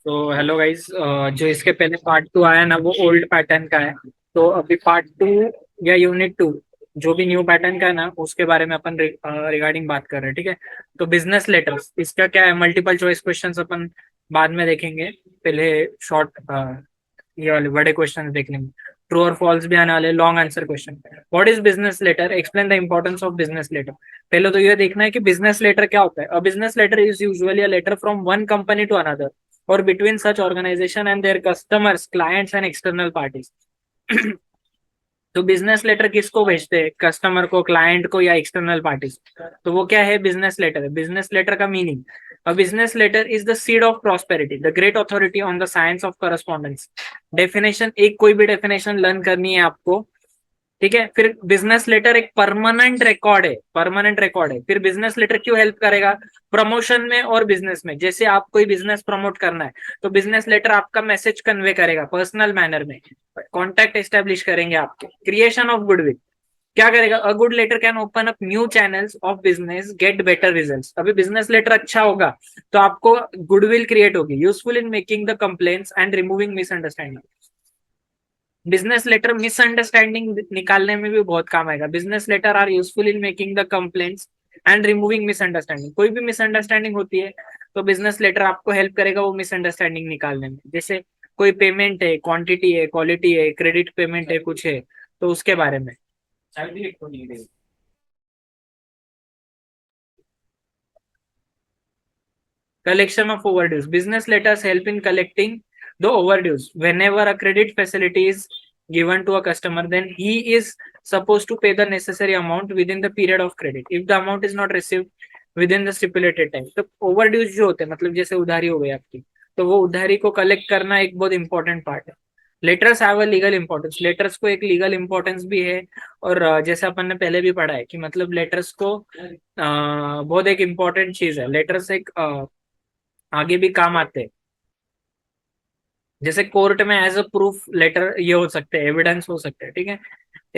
तो hello guys, जो इसके पहले पार्ट टू आया ना वो ओल्ड पैटर्न का है। तो अभी पार्ट टू या यूनिट टू जो भी न्यू पैटर्न का है ना उसके बारे में अपन रिगार्डिंग बात कर रहे हैं। ठीक है। तो बिजनेस लेटर्स इसका क्या है, मल्टीपल चॉइस क्वेश्चंस अपन बाद में देखेंगे। पहले शॉर्ट ये वाले बड़े क्वेश्चन देख लेंगे। ट्रू और फॉल्स भी आने वाले, long answer question. What is business letter, explain the importance of business letter. पहले तो ये देखना है कि बिजनेस लेटर क्या होता है। A business letter is usually a letter from one company to another or between such organization and their customers, clients and external parties. तो बिजनेस लेटर किसको भेजते हैं, कस्टमर को, क्लाइंट को या एक्सटर्नल पार्टीज। तो वो क्या है, बिजनेस लेटर है। बिजनेस लेटर का meaning, a business letter is the seed of prosperity, the great authority on the science of correspondence. Definition, एक कोई भी डेफिनेशन लर्न करनी है आपको। ठीक है। फिर बिजनेस लेटर एक परमानेंट रिकॉर्ड है, परमानेंट रिकॉर्ड है। फिर बिजनेस लेटर क्यों हेल्प करेगा, प्रमोशन में और बिजनेस में। जैसे आप कोई बिजनेस प्रमोट करना है तो बिजनेस लेटर आपका मैसेज कन्वे करेगा पर्सनल मैनर में, कॉन्टैक्ट एस्टेब्लिश करेंगे आपके। क्रिएशन ऑफ गुडविल क्या करेगा, a good letter can open up new channels of business, get better results. अभी बिजनेस लेटर अच्छा होगा तो आपको गुडविल क्रिएट होगी, useful in making the complaints and removing misunderstanding. Business letter misunderstanding निकालने में भी बहुत काम आएगा। Business letter are useful in making the complaints and removing misunderstanding. कोई भी मिसअंडरस्टैंडिंग होती है तो बिजनेस लेटर आपको हेल्प करेगा वो मिसअंडरस्टैंडिंग निकालने में। जैसे कोई पेमेंट है, क्वांटिटी है, क्वालिटी है, क्रेडिट पेमेंट है, कुछ है तो उसके बारे में। Collection of overdues. Business letters help in collecting the overdues. Whenever a credit facility is given to a customer, then he is supposed to pay the necessary amount within the period of credit. If the amount is not received within the stipulated time, तो overdues जो होते हैं, मतलब जैसे उधारी हो गई आपकी, तो वो उधारी को कलेक्ट करना एक बहुत इंपॉर्टेंट पार्ट है। Letters have a legal importance, letters को एक लीगल इंपॉर्टेंस भी है। और जैसे अपन ने पहले भी पढ़ा है कि मतलब लेटर्स को बहुत एक इम्पोर्टेंट चीज है। लेटर्स एक आगे भी काम आते हैं। जैसे कोर्ट में एज अ प्रूफ लेटर ये हो सकते हैं, एविडेंस हो सकते हैं। ठीक है।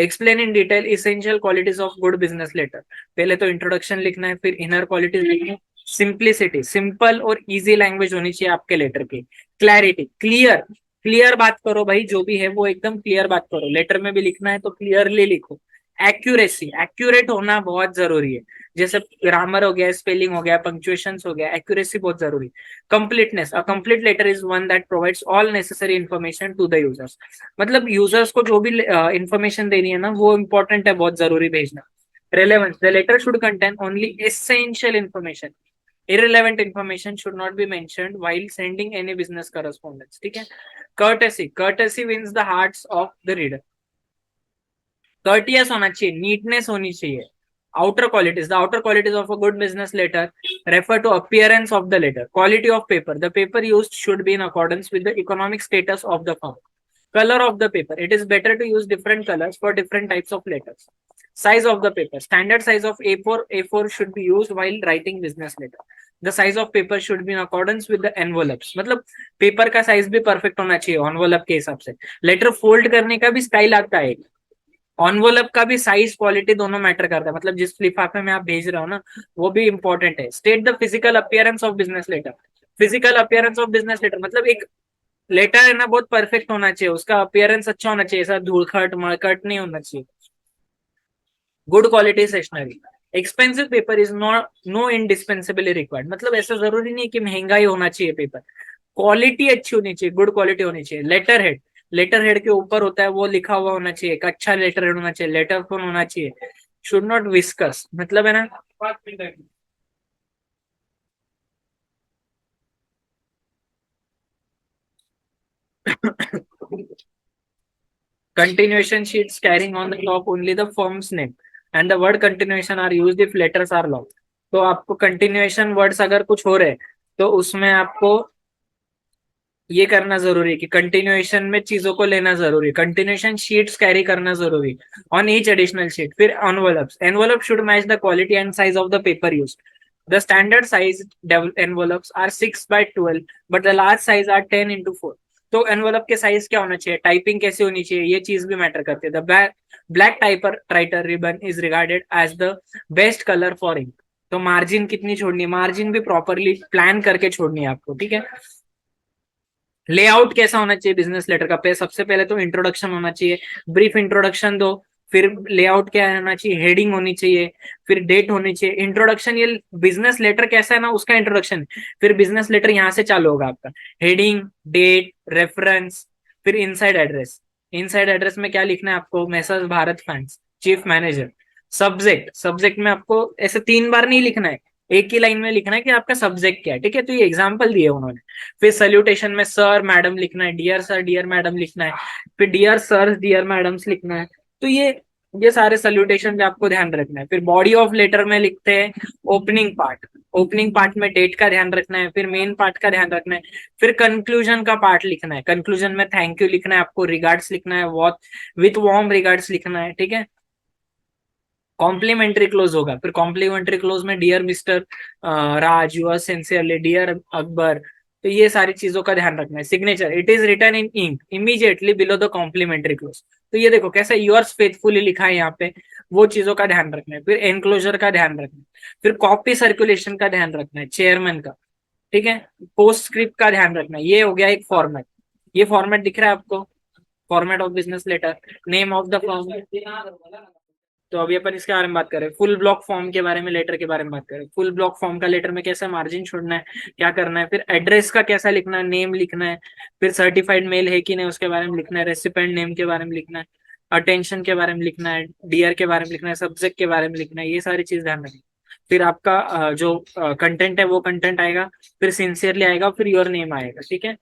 Explain in detail essential qualities of good business letter. पहले तो इंट्रोडक्शन लिखना है, फिर इनर क्वालिटीज लिखनी है। सिंप्लिसिटी, सिंपल और इजी लैंग्वेज होनी चाहिए आपके लेटर की। क्लैरिटी, क्लियर, क्लियर बात करो भाई, जो भी है वो एकदम क्लियर बात करो। लेटर में भी लिखना है तो क्लियरली लिखो। एक्यूरेसी, एक्यूरेट होना बहुत जरूरी है। जैसे ग्रामर हो गया, स्पेलिंग हो गया, पंक्चुएशन हो गया, एक्यूरेसी बहुत जरूरी है। Completeness, a complete letter is one that provides all necessary information to the users. मतलब यूजर्स को जो भी इंफॉर्मेशन देनी है ना वो इंपॉर्टेंट है, बहुत जरूरी भेजना। Relevance, the letter should contain only essential information, irrelevant information should not be mentioned while sending any business correspondence. ठीक है। courtesy, courtesy wins the hearts of the reader। courteous होना चाहिए, नीटनेस होनी चाहिए। outer qualities, the outer qualities of a good business letter refer to appearance of the letter, quality of paper, the paper used should be in accordance with the economic status of the firm, color of the paper, it is better to use different colors for different types of letters, size of the paper, standard size of A4 should be used while writing business letter, the size of paper should be in accordance with the envelopes। मतलब paper का size भी perfect होना चाहिए envelope के हिसाब से। Letter fold करने का भी स्टाइल आता है, एनवलप का भी साइज क्वालिटी दोनों मैटर करता है। मतलब जिस लिफाफे में आप भेज रहे हो ना वो भी इंपॉर्टेंट है। State the physical appearance of business letter. Physical appearance of business letter मतलब एक लेटर है ना बहुत परफेक्ट होना चाहिए, उसका अपीयरेंस अच्छा होना चाहिए, ऐसा धूलखट मड़कट नहीं होना चाहिए। Good quality stationery, expensive paper is not no indispensably required. मतलब ऐसा जरूरी नहीं कि महंगा ही होना चाहिए पेपर, क्वालिटी अच्छी होनी चाहिए, गुड क्वालिटी होनी चाहिए। लेटर हेड, लेटर हेड के ऊपर होता है वो लिखा हुआ होना चाहिए, एक अच्छा लेटर हेड होना चाहिए, लेटर फोन होना चाहिए। शुड नॉट विस्कस, मतलब है ना। Continuation sheets carrying on the top only the firm's name and the word continuation are used if letters are long। तो आपको कंटिन्यूएशन वर्ड्स अगर कुछ हो रहे हैं तो उसमें आपको ये करना जरूरी है कि कंटिन्यूएशन में चीजों को लेना जरूरी है। कंटिन्यूएशन शीट्स कैरी करना जरूरी ऑन ईच एडिशनल शीट। फिर envelopes, envelope should match the quality and size of the paper use. The standard size envelopes are 6 by 12 but the large size are 10 into 4। तो envelope के size क्या होना चाहिए, typing कैसी होनी चाहिए, ये चीज भी मैटर करती है। The black typer writer ribbon is regarded as the best colour for ink. तो मार्जिन कितनी छोड़नी है, मार्जिन भी प्रॉपरली प्लान करके छोड़नी है आपको। ठीक है। लेआउट कैसा होना चाहिए बिजनेस लेटर का? सबसे पहले तो इंट्रोडक्शन होना चाहिए, ब्रीफ इंट्रोडक्शन दो। फिर लेआउट क्या होना चाहिए? हेडिंग होनी चाहिए, फिर डेट होनी चाहिए। इंट्रोडक्शन, ये बिजनेस लेटर कैसा है ना, उसका इंट्रोडक्शन। फिर बिजनेस लेटर यहाँ से चालू होगा आपका, हेडिंग, डेट, रेफरेंस, फिर इनसाइड एड्रेस। इनसाइड एड्रेस में क्या लिखना है आपको? Message Bharat fans, chief manager. Subject, subject में आपको ऐसे 3 बार नहीं लिखना है, एक ही लाइन में लिखना है कि आपका सब्जेक्ट क्या है, ठीक है? तो ये एग्जाम्पल दिए उन्होंने। फिर सल्यूटेशन में सर मैडम लिखना है, डियर सर डियर मैडम लिखना है, फिर डियर सर डियर मैडम्स लिखना है। तो ये सारे सल्यूटेशन पे आपको ध्यान रखना है। फिर बॉडी ऑफ लेटर में लिखते हैं ओपनिंग पार्ट, ओपनिंग पार्ट में डेट का ध्यान रखना है, फिर मेन पार्ट का ध्यान रखना है, फिर कंक्लूजन का पार्ट लिखना है। कंक्लूजन में थैंक यू लिखना है आपको, रिगार्ड्स लिखना है, विथ वार्म रिगार्ड्स लिखना है, ठीक है? कॉम्प्लीमेंट्री क्लोज होगा, फिर कॉम्प्लीमेंट्री क्लोज में dear mister Raj, yours sincerely, dear Akbar. तो ये सारी चीजों का ध्यान रखना है। Signature, it is written in ink immediately below the complimentary close. तो ये देखो कैसे यूअर्स फेथफुली लिखा है यहाँ पे, वो चीजों का ध्यान रखना है। फिर एनक्लोजर का ध्यान रखना है, फिर कॉपी सर्कुलेशन का ध्यान रखना है, चेयरमैन का, ठीक है? पोस्ट स्क्रिप्ट का ध्यान रखना है। ये हो गया एक फॉर्मेट। ये फॉर्मेट दिख रहा है आपको? Format of business letter, name of the form. तो अभी अपन इसके बारे में बात करें, फुल ब्लॉक फॉर्म के बारे में, लेटर के बारे में बात करें। फुल ब्लॉक फॉर्म का लेटर में कैसे मार्जिन छोड़ना है, क्या करना है, फिर एड्रेस का कैसा लिखना है, नेम लिखना है, फिर सर्टिफाइड मेल है कि नहीं उसके बारे में लिखना है, रेसिपेंट नेम के बारे में लिखना है, अटेंशन के बारे में लिखना है, डियर के बारे में लिखना है, सब्जेक्ट के बारे में लिखना है। ये सारी चीज ध्यान रखना। फिर आपका जो कंटेंट है वो कंटेंट आएगा, फिर सिंसियरली आएगा, फिर योर नेम आएगा, ठीक है?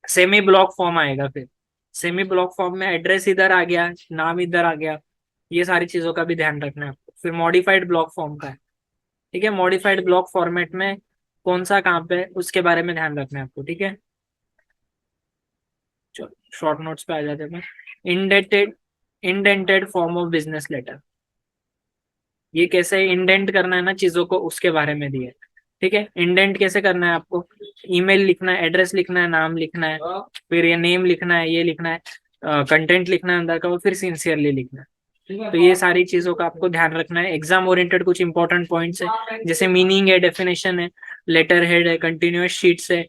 सेमी ब्लॉक फॉर्म आएगा। फिर सेमी ब्लॉक फॉर्म में एड्रेस इधर आ गया, नाम इधर आ गया। ये सारी चीजों का भी ध्यान रखना है आपको। फिर मॉडिफाइड ब्लॉक फॉर्म का है, ठीक है? मॉडिफाइड ब्लॉक फॉर्मेट में कौन सा कहाँ पे है उसके बारे में ध्यान रखना है आपको, ठीक है? चलो शॉर्ट नोट्स पे आ जाते हैं। Indented, indented form of business letter. ये कैसे इंडेंट करना है ना चीजों को, उसके बारे में दिया है, ठीक है? इंडेंट कैसे करना है आपको? ईमेल लिखना है, एड्रेस लिखना है, नाम लिखना है, फिर ये नेम लिखना है, ये लिखना है, कंटेंट लिखना है अंदर का, और फिर सिंसियरली लिखना है। तो ये सारी चीजों का आपको ध्यान रखना है। एग्जाम ओरिएंटेड कुछ इंपॉर्टेंट पॉइंट्स है, जैसे मीनिंग है, डेफिनेशन है, लेटर हेड है, कंटिन्यूअस शीट्स है।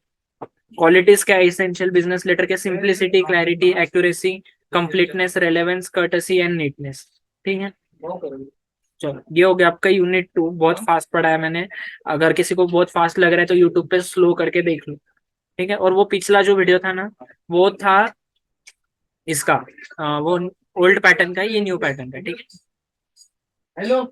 क्वालिटीज क्या है इसेंशियल बिजनेस लेटर के? Simplicity, clarity, accuracy, completeness, relevance, courtesy and neatness, ठीक है? चलो ये हो गया आपका यूनिट 2। बहुत फास्ट पढ़ा है मैंने। अगर किसी को बहुत फास्ट लग रहा है तो यूट्यूब पे स्लो करके देख लो, ठीक है? और वो पिछला जो वीडियो था ना, वो था इसका वो ओल्ड पैटर्न का है, ये न्यू पैटर्न का, ठीक है? हेलो।